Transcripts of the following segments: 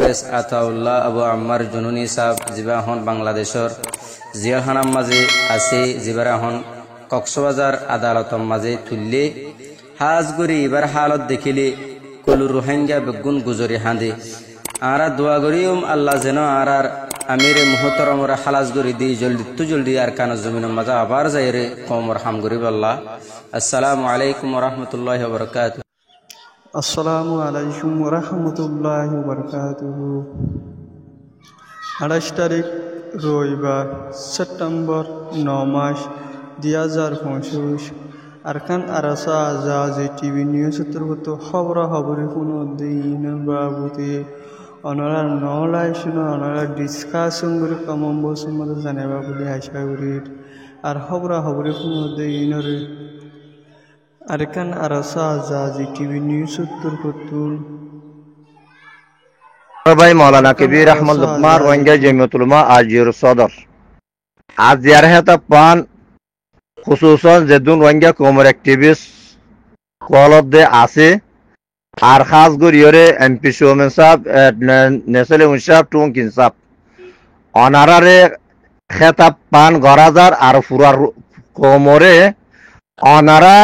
হাফেজ আতাউল্লাহ আবু আম্মার জুনুনি সাহেব যিবা হন বাংলাদেশর জিয়াখানার মাঝে আছে যিবারা হন কক্সবাজার আদালতর মাঝে তুললে হাজগুড়ি এবার হালত দেখিলে কলু রোহিঙ্গা বেগুন গুজরি হাঁদে আরা দোয়া করিম আল্লাহ যেন আর আমিরে মুহতরমরা খালাস করি দিই জলদি আর কান জমিনের মাঝে আবার যাই রে কমর হাম গরিব আল্লাহ। আসসালামু আলাইকুম রহমতুল্লাহ বরকাত। আসসালামু আলাইকুম রহমতুল্লাহ বরকাতুহ। 28 তারিখ রবিবার সেপ্টেম্বর 9 মাস 2025 আরকান আরাসা আজাজি টিভি নিউজ উত্তরগত খবরে কোনো দিন বাবুতে অনারা নলাই শুনো অনারা ডিসকাশন করে কমন বসুন মতো জানাবা বলে আশা করি আর খবরে কোনো দিনের আরকান আরাসা আজাজি টিভি নিউজ উত্তরগত ভাই মৌলানা কবির আহমদ লুকমান রোহিঙ্গা জমিয়তুল উলামা আজির সদর আজ জিয়ারহাত পান খুসুসান যেদুন রোহিঙ্গা কমর অ্যাক্টিভিস্ট কলদে আছে আর খাস গরিয়রে এমপি সোমেন সাহেব নেসলে মুশাব টুঙ্কিন সাহেব অনারারে খেতাব পান গরাজার আর ফুরার কমরে অনারা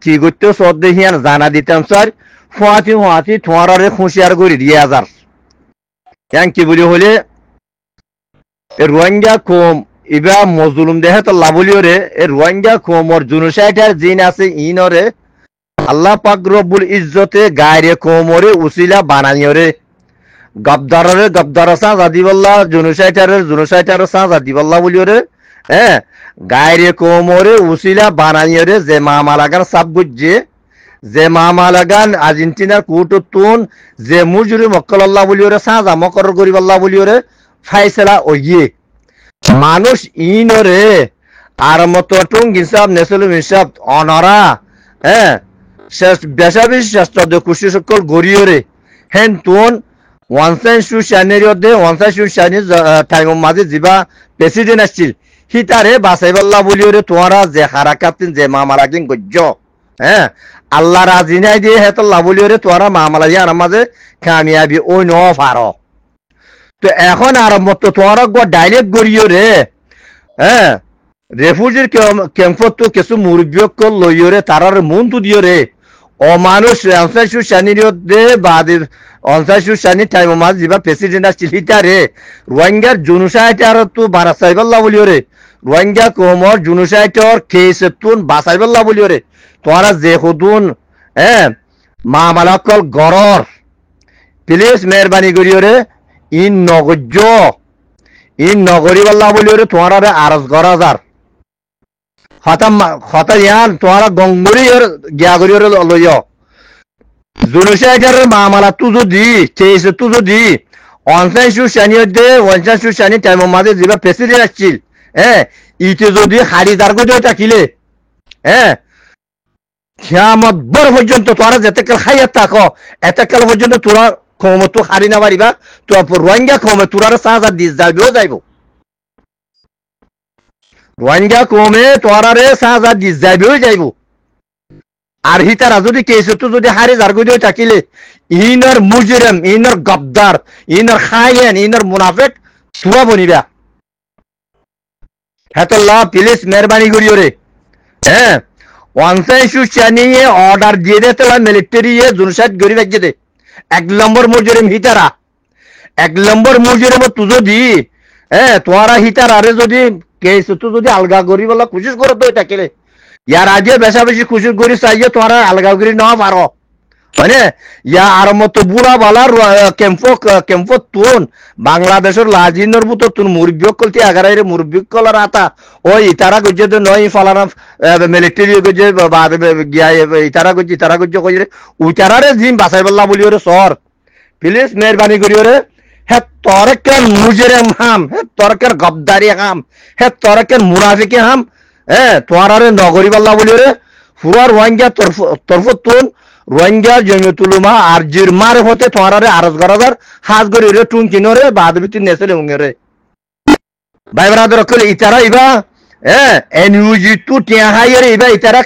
কি করতে সদ্দে হিয়ান জানা দিতাম স্যার ফুয়াতি ঠোঁয়ারে খুশিয়ার গড়ি দিয়ে হাজার কি বলি হলে রোহিঙ্গা কম ইবা মজলুম দেহে তো লাভলিওরে রোহিঙ্গা কমর জুনুসাইটার জিন আছে ইনরে আল্লাহ পাক রব্বুল ইজ্জতে গায়রে কোমরে উসিলা বানানিয়রে গবদার সাজা দিবাল্লাহ জুনুসাইটার সাজা দিবাল্লাহ বলিওরে গায়রে কোমরে উসিলা বানানিয়রে যে মামালাগান সাব গুজ্জে যে মামালাগান আর্জেন্টিনার কুটুতুন যে মুজুরি মক্কলাল্লাহ বলিওরে সাজা মকর গরিবাল্লাহ বলিওরে ফাইসলা ওইয়ে মানুষ ইনরে আর মতো টুং হিসাব নেসলুম হিসাব অনরা বেসাবি শ্রেষ্ঠ খুশি সকল গড়িয়রে হেন তুন ওয়ানসাইন শু শানি টাইম মাঝে যা প্রেসিডেন্ট আসছিল হিতারে বাসাইবাল্লাহ বলিওরে তোমারা যে হারাকাতিন যে মামালাকিন গজ্য আল্লাহ রাজি নাই দিয়ে হেতল্লাহ বলিওরে তোমারা মামালা দিয়ে আমার মাঝে কামিয়াবি ওই ন ফার তো এখন আরম্ভ তো তোমারা ডাইরেক্ট গড়িয়রে রেফিউজির ক্যাম্পত তো কিছু মুরব্বিয়ক লইয়রে তারার মন তো দিয়রে অমানুষ অনসাইশু শানির দে বাদের অনসাইশু শানি টাইম মাঝ যা প্রেসিডেন্ট আসছিল হিতারে রোহিঙ্গার জুনুসাইটার তো বারাসাইবাল্লাহ বলিওরে রোহিঙ্গা কোমর জুনুসাইটর কেসতুন বাসাইবাল্লাহ বলিওরে তোরা যে হুদুন মামালাকল গরর প্লিজ মেহরবানি করিওরে ইন নগরিবাল্লাহ বলিওরে তোরা আরজ গরাজার হতা ইয়ান তোরা গঙ্গুরিয়র গিয়াগরিয়র লইয় জুনুসাইটার মামালা তু যদি কেসে তু যদি অনসাইশু শানি টাইম মাঝে যা প্রেসিডেন্ট আসছিল ইতে যদি হাড়ি দার্গ দিয়ে থাকিলে কিয়ামত বড় পর্যন্ত তোরা যেতেকাল খাইয়া থাকো এতেকাল পর্যন্ত তোরা কমে তো হারি না পারিবা তো রোহিঙ্গা কমে তোরা সাজা দিস যাইব রোহিঙ্গা কমে তোরারে সাজা দিস যাইব আর হিতারা যদি কেসতো যদি হারি জার্গ দিয়ে থাকিলে ইনর মুজরিম ইনর গদ্দার ইনর খায়েন ইনর মুনাফিক তোরা বনিবা হেতল্লাহ প্লিজ মেহরবানি করিওরে ওয়ানসাইশু চানিয়ে অর্ডার দিয়ে দে তোলা মিলিটারি জুনসাইড গরি রাখিয়ে দে 1 নম্বর মুজরিম হিতারা 1 নম্বর মুজরিম তু যদি তোরা হিতার আরে যদি কেস তো যদি আলগা করি বলা কোশিশ করো তো থাকিলে ইয়ার আগে বেশি কোশিশ করি চাইয়ে তোরা আলগা করি না পারো মানে ইয়া আর মতো বুড়া বালার ক্যাম্প তুন বাংলাদেশের লাজিনর বুতো তুন মুরব্বিয়ক কলতি আগারাইরে মুরব্বিয়ক কলার আতা ওই ইতারা গজ্জে তো নয় ফালানা মিলিটারি গজ্জে গিয়া ইতারা গজ্জে কইরে উইতারারে জিম বাসাইবাল্লাহ বলিওরে সর প্লিজ মেহরবানি করিওরে হে তরকের মুজরিম হাম হে তরকের গদ্দারি হাম হে তরকের মুনাফিকি হাম তোরারে নগরিবাল্লাহ বলিওরে ফুরার রোহিঙ্গা তরফতুন রোহিঙ্গা জমিয়তুল উলামা আর জিরমার হতে তোরারে আরজ গরাজার হাজ গরিরে টুন কিনরে বাদবিতি নেসলে উঙ্গরে ভাই ব্রাদার কল ইতারা ইবা এনইউজি টু টিয়া হাইরে ইবা ইতারা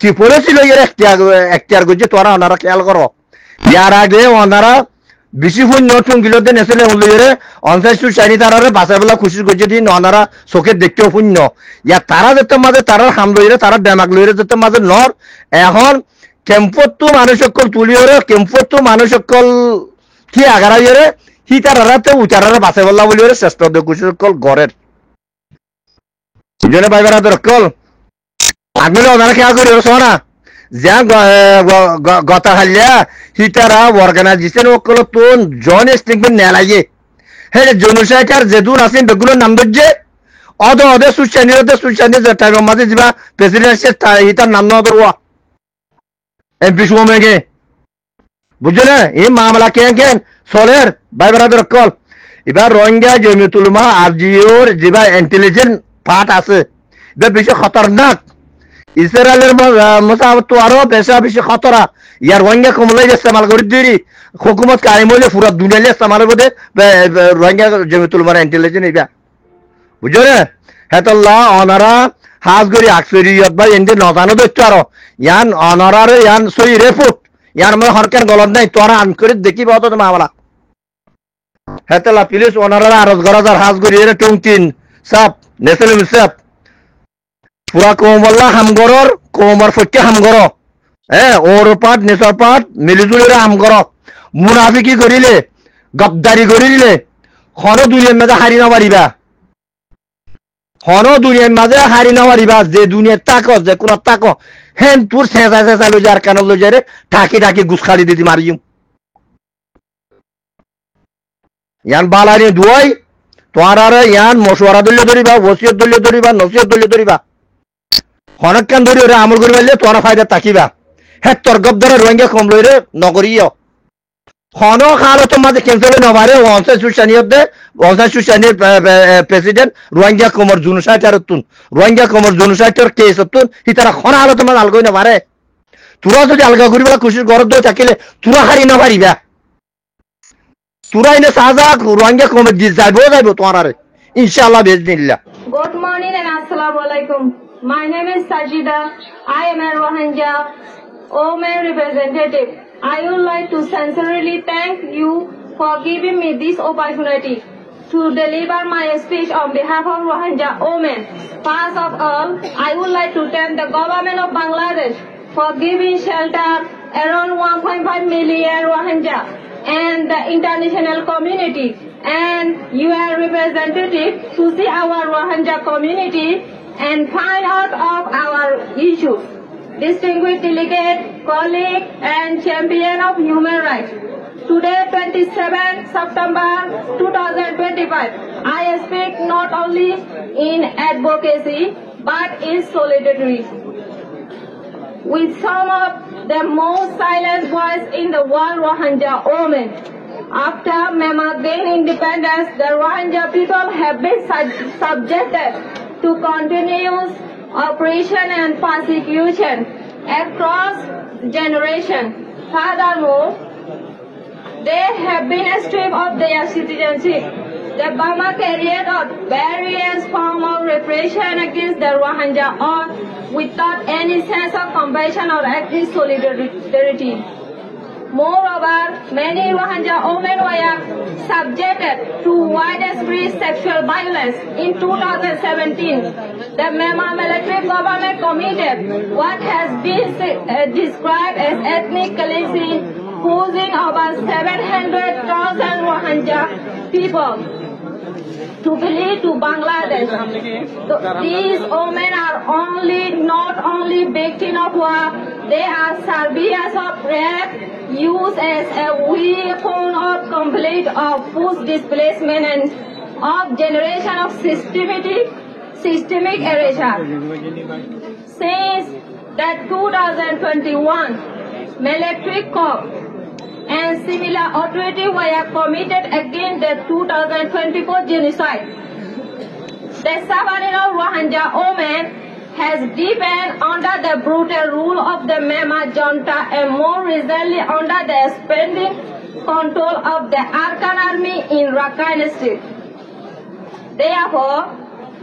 কি পড়েছিল এর একটিয়ার গজে তোরা ওনারা খেয়াল করো ইয়ার আগে ওনারা বেশি শূন্য টুঙ্গিলতে নেছিলে হলে অনসাইড সুসাইনি তারারে বাঁচাবেলা খুশি করছে দিয়ে ননারা চোখে দেখতেও শূন্য ইয়া তারা যেতে মাঝে তারার হাম লইরে তারা ডেমাক লইরে যেতে মাঝে নর এখন কেম্পতো মানুষ সকল তুলিওরে কেম্পতো মানুষ সকল কি আগারাইরে হি তারাতে উচারারে বাঁচাবেলা বলিওরে চেষ্টা দিয়ে খুশি সকল গড়ের জনে ভাই বেড়াতে রকল আগলে ওনারা খেয়া করি সোনা যা গতা হালিয়া হিতারা অর্গানাইজেশন ওকল তো জন স্টিংমেন্ট নেলাইয়ে হে জনসাইটার যেদুন আছেন বেগুলোর নাম ধরছে অদে সুশানি যে টাইমের মাঝে যা প্রেসিডেন্ট হিতার নাম না ধরওয়া এমপি সুমেগে বুঝছো না এই মামলা কেন সলের ভাই বেড়াদের কল এবার রোহিঙ্গা জমিতুলমা আরজিওর যেবা ইন্টেলিজেন্ট পার্ট আছে এবার বেশি খতরনাক ইসরায়েলের মোসাবত আরো বেশি খতরা ইয়ার রোহিঙ্গা কমলাই ইস্তেমাল করে দিরি হুকুমত কায়েম হইলে পুরা দুনিয়ালে ইস্তেমাল করে রোহিঙ্গা জমিতুলমার ইন্টেলিজেন্ট ইবা বুঝছো না হেতল্লাহ অনারা হাজ গরি আকসরিয়ত বা এন্ডে নজানো দৈত্য আরো ইয়ান অনারারে ইয়ান সই রেপুট ইয়ার মধ্যে হরকের গলত নাই তোরা আন করে দেখি বহুত মামলা হেতলা পুলিশ অনারারে আরজ গরাজার হাজ গরি এর টুংটিন সাপ নেসেল সাপ পুরা কোমল্লা হামগরর কোমর ফটকে হামগর ওর পাট নেসর পাট মিলিজুলের হামগর মুনাফিকি করিলে গদ্দারি করিলে হন দুনিয়ার মাঝে হারি না পারিবা হন দুনিয়ার মাঝে হারি না পারিবা যে দুনিয়ার তাকো যে কোন তাকো হেন তোর ছেঁচা ছেঁচা লই যার কান লই যারে ঠাকি ঠাকি গুসখালি দিদি মারিম ইয়ান বালানি দুয়াই তোয়ারারে ইয়ান মশওয়ারা দলিয়ে ধরিবা ওসিয়ত দলিয়ে ধরিবা নসিয়ত দলিয়ে ধরিবা হনকান ধরি ওরা আমল করি পারলে তোরা ফায়দা তাকিবা হে তোর গবদারে রোহিঙ্গা কম লইরে নগরীয় হন খালতো মাঝে ক্যান্সেল নবারে ওয়ানসাই সুশানির প্রেসিডেন্ট রোহিঙ্গা কমর জুনুসাইটার তুন রোহিঙ্গা কমর জুনুসাইটার কেস তুন হি তারা খন হালতো মাঝে আলগই নবারে তোরা যদি আলগা করিবা খুশির গরদ দই থাকিলে তোরা হারি নবারিবা তোরা এনে সাজা রোহিঙ্গা কমর যাইব তোমারে ইনশাআল্লাহ বিইজনিল্লাহ Good morning and assalamu alaikum. My name is Sajida. I am a Rohingya women representative. I would like to sincerely thank you for giving me this opportunity to deliver my speech on behalf of Rohingya women. First of all, I would like to thank the government of Bangladesh for giving shelter around 1.5 million Rohingya and the international community and UN representative to see our Rohingya community and find out of our issues. Distinguished delegate, colleague and champion of human rights. Today, 27 September 2025, I speak not only in advocacy but in solidarity with some of the most silent voice in the world, Rohingya women. After Myanmar gained independence, the Rohingya people have been subjected to continuous oppression and persecution across generations. Furthermore, they have been stripped of their citizenship. The Burma carried out various forms of repression against the Rohingya all without any sense of compassion or active solidarity. Moreover, many Rohingya women were subjected to widespread sexual violence. In 2017, the Myanmar military government committed what has been described as ethnic cleansing, forcing over 700,000 Rohingya people to flee to Bangladesh. These women are not only victims of war, they are survivors of rape, used as a weapon of complete of forced displacement and of generation of systemic erasure. Since the 2021 military coup and similar atrocities were committed against the 2024 genocide, the suffering of Rohingya women has deepened under the brutal rule of the Myanmar junta and more recently under the expanding control of the Arkan army in Rakhine State. Therefore,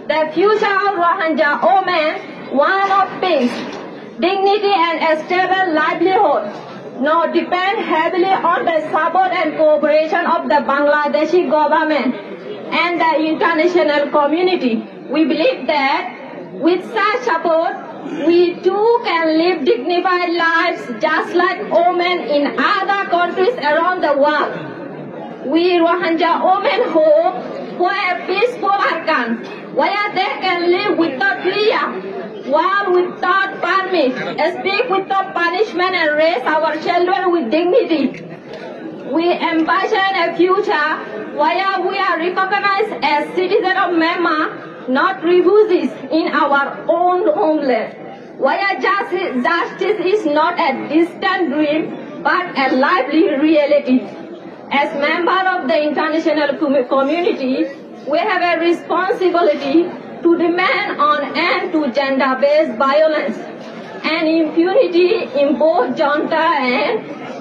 the future of Rohingya women, one of peace, dignity and a stable livelihood, nor depend heavily on the support and cooperation of the Bangladeshi government and the international community. We believe that with such support, we too can live dignified lives just like women in other countries around the world. We Rohingya women hope for a peaceful Arakan where they can live without fear, walk without permit, speak without punishment, and raise our children with dignity. We envision a future where we are recognized as citizens of Myanmar, not refugees in our own homeland, where justice is not a distant dream but a lively reality. As members of the international community, we have a responsibility to demand an end to gender-based violence and impunity in both junta and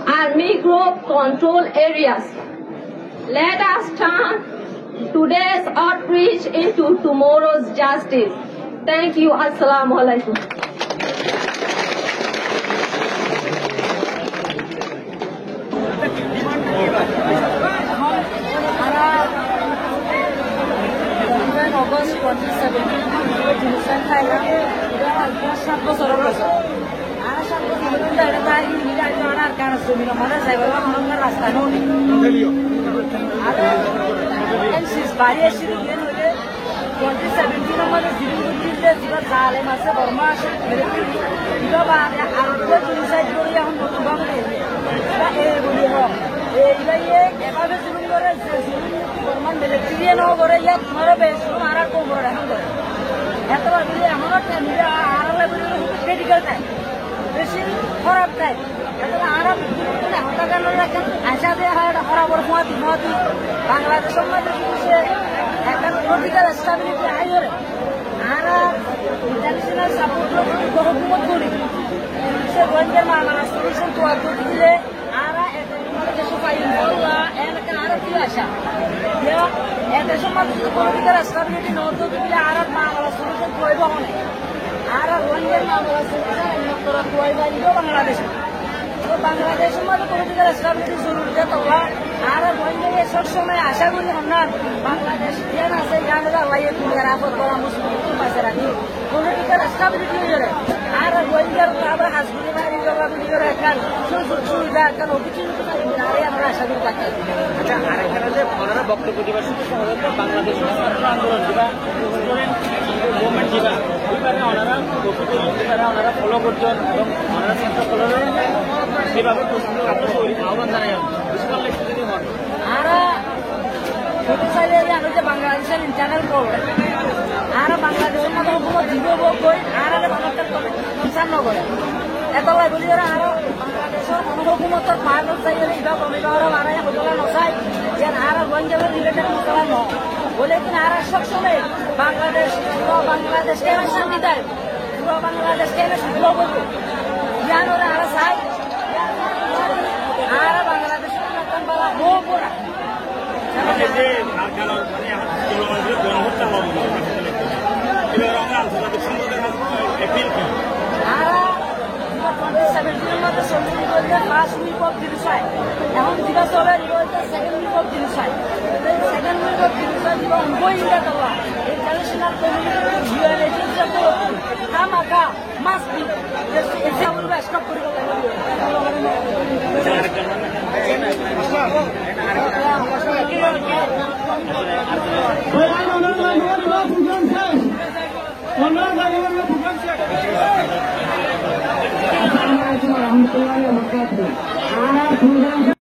army group control areas. Let us turn today's outreach into tomorrow's justice. Thank you. Assalamu alaikum. August 2017 জিনিসটা খাইলাম এটা 7 বছর হয়েছে আর 7 বছর ধরে এটা তাই মিলা আর কারণ জমির মধ্যে যাইবার মনে রাস্তা নেই আর এনসিস বাড়ি এসে দিন হলে 2017 মধ্যে জিনিসগুলিতে যেটা জালে মাসে বর্মা আসে এটা বারে আর জিনিসটা করি এখন নতুন ভাবে এটা এই বলি হোক এইবারে এভাবে শুরু করে বর্মান মিলিটারি ন করে ইয়া তোমার বেশ মারা কম করে এখন করে এতবার মিলে এমনও টাইমে আর লেভেল ক্রিটিক্যাল টাইম বেশি খারাপ টাইম এটা আর হতা কেন রাখেন আশা দিয়ে হয় খরাবর মহাতি বাংলাদেশের মধ্যে সে একটা পলিটিক্যাল স্টেবিলিটি আই করে আর ইন্টারন্যাশনাল সাপোর্ট হুকুমত করি সে রোহিঙ্গার মামলা সলিউশন তো আর দিলে আর দেশে পাই না এনকে আর কি আশা দেশের মধ্যে পলিটিক্যাল স্টেবিলিটি নতো দিলে আর মামলা সলিউশন কইব হনে আর রোহিঙ্গার মামলা সলিউশন নতরা কইবা দিও বাংলাদেশে তো বাংলাদেশের মধ্যে পলিটিক্যাল স্টেবিলিটি জরুরি তো আর রোহিঙ্গা সব সময় আশা করি না বাংলাদেশ যেন আছে জানে আল্লাহ দুনিয়ার আপদ করা মুসলিম পাশে রাখি পলিটিক্যাল স্টেবিলিটি হয়ে আর রোহিঙ্গার আবার হাসগুলি মারি জবাবি করে কাল সুযোগ সুবিধা কাল অপরচুনিটি আরে আমরা আশা করি থাকি আচ্ছা আরেকখানে যে ওনারা বক্তব্য দিবার সাথে সহজত বাংলাদেশের ছাত্র আন্দোলন দিবা মুভমেন্ট দিবা ওইবারে ওনারা ওনারা ফলো করছেন এবং ওনারা ছাত্র ফলো করে সেভাবে আহ্বান জানাই বুঝতে যদি হন আর যদি চাইলে আমি যে বাংলাদেশের ইন্টারনাল করবে আর বাংলাদেশের মতো হুকুমত দিব কই আর বাংলাদেশের কনসার্ন করে এত বলি আর বাংলাদেশের হুকুমতর পার্ট চাইলে ইবা কমিবার বাড়াই হজলা নসাই যে আর গঞ্জাবের রিলেটেড মশলা ন বলে কিনা আর সবসময় বাংলাদেশকে শান্তি দেয় পুরো বাংলাদেশকে শুদ্ধ করবো জ্ঞান ওরা আর চাই আর বাংলাদেশের নতুন বলা হো পড়া গণহত্যা হবে এবার আমরা আন্তর্জাতিক সম্প্রদায়ের অ্যাপিল কি 2017 মধ্যে সমিতি বলতে ফার্স্ট উইক অফ জিনিসাই এখন যেটা চলে বলতে সেকেন্ড উইক অফ জিনিসাই সেকেন্ড উইক অফ জিনিসাই যেটা অনগোয়িং দ্যাট আল্লাহ ইন্টারন্যাশনাল কমিউনিটি ইউএন এজেন্সি তো কামাকা মাস্ট বি এসে আমরা স্টপ করে Assalamualaikum warahmatullahi wabarakatuh.